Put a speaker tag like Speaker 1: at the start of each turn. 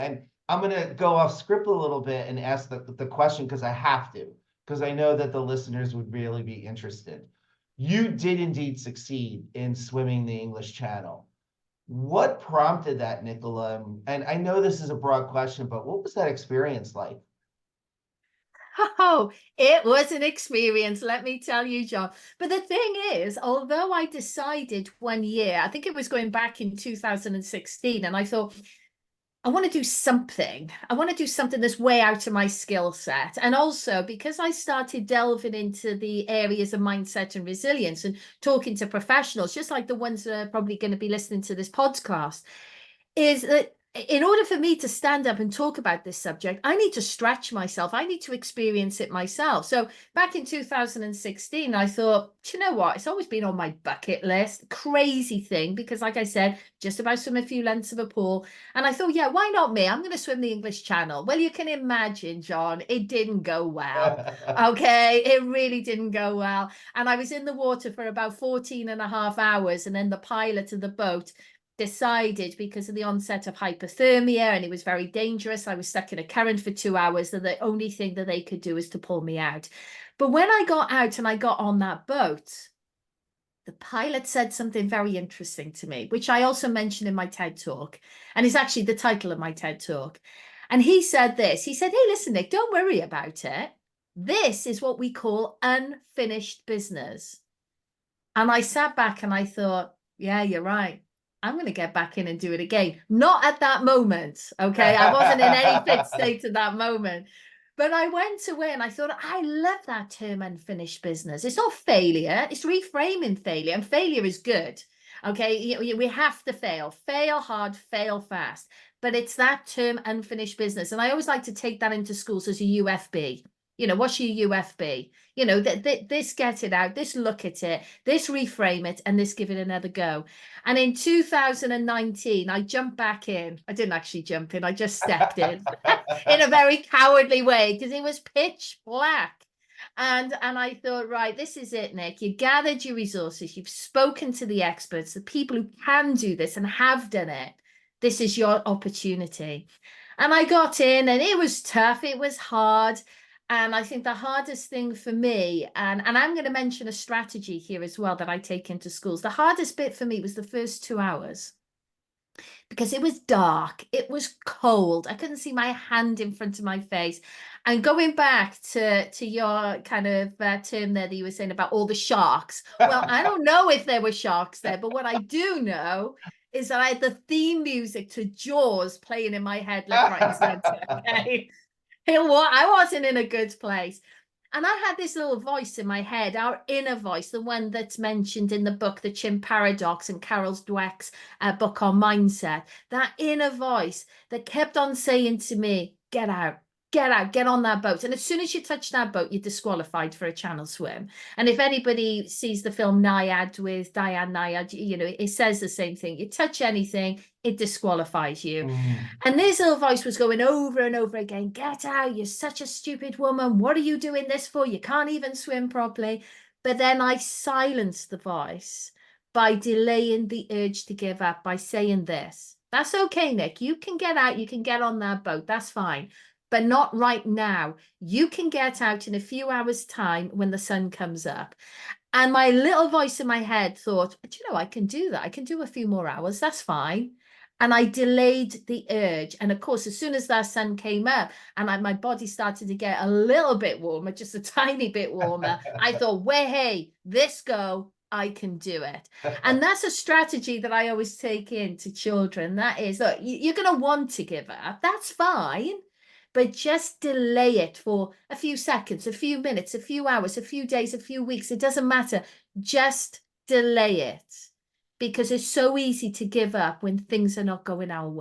Speaker 1: And I'm going to go off script a little bit and ask the question because I have to, because I know that the listeners would really be interested. You did indeed succeed in swimming the English Channel. What prompted that, Nicola? And I know this is a broad question, but what was that experience like?
Speaker 2: Oh, it was an experience, let me tell you, John. But the thing is, although I decided one year, I think it was going back in 2016, and I thought, I want to do something. I want to do something that's way out of my skill set. And also because I started delving into the areas of mindset and resilience and talking to professionals, just like the ones that are probably going to be listening to this podcast, is that in order for me to stand up and talk about this subject, I need to stretch myself. I need to experience it myself. So back in 2016, I thought, you know what? It's always been on my bucket list. Crazy thing, because like I said, just about swim a few lengths of a pool. And I thought, yeah, why not me? I'm going to swim the English Channel. Well, you can imagine, John, it didn't go well. Okay, it really didn't go well. And I was in the water for about 14 and a half hours. And then the pilot of the boat decided, because of the onset of hypothermia and it was very dangerous, I was stuck in a current for 2 hours, that the only thing that they could do is to pull me out. But when I got out and I got on that boat, the pilot said something very interesting to me, which I also mentioned in my TED talk, and it's actually the title of my TED talk. And he said this, he said, hey, listen, Nick, don't worry about it. This is what we call unfinished business. And I sat back and I thought, yeah, you're right. I'm going to get back in and do it again. Not at that moment. Okay. I wasn't in any fit state at that moment. But I went away and I thought, I love that term, unfinished business. It's not failure, it's reframing failure. And failure is good. Okay. We have to fail hard, fail fast. But it's that term, unfinished business. And I always like to take that into schools as a UFB. You know, what's your UFB? You know, this get it out, this look at it, this reframe it, and this give it another go. And in 2019, I jumped back in. I didn't actually jump in, I just stepped in in a very cowardly way because it was pitch black. And I thought, right, this is it, Nick. You gathered your resources, you've spoken to the experts, the people who can do this and have done it. This is your opportunity. And I got in, and it was tough, it was hard. And I think the hardest thing for me, and I'm going to mention a strategy here as well that I take into schools. The hardest bit for me was the first 2 hours because it was dark, it was cold. I couldn't see my hand in front of my face. And going back to your kind of term there that you were saying about all the sharks. Well, I don't know if there were sharks there, but what I do know is that I had the theme music to Jaws playing in my head left, right, and center. Okay. I wasn't in a good place. And I had this little voice in my head, our inner voice, the one that's mentioned in the book, The Chimp Paradox, and Carol Dweck's book on mindset. That inner voice that kept on saying to me, get out, get on that boat. And as soon as you touch that boat, you're disqualified for a channel swim. And if anybody sees the film Naiad with Diane Naiad, you know, it says the same thing. You touch anything, it disqualifies you. And this little voice was going over and over again, get out, you're such a stupid woman. What are you doing this for? You can't even swim properly. But then I silenced the voice by delaying the urge to give up, by saying this. That's okay, Nick. You can get out. You can get on that boat. That's fine. But not right now. You can get out in a few hours' time when the sun comes up. And my little voice in my head thought, do you know, I can do that. I can do a few more hours. That's fine. And I delayed the urge. And of course, as soon as that sun came up and my body started to get a little bit warmer, just a tiny bit warmer, I thought, well, hey, this go, I can do it. And that's a strategy that I always take into children. That is, look, you're going to want to give up. That's fine. But just delay it for a few seconds, a few minutes, a few hours, a few days, a few weeks. It doesn't matter. Just delay it, because it's so easy to give up when things are not going our way.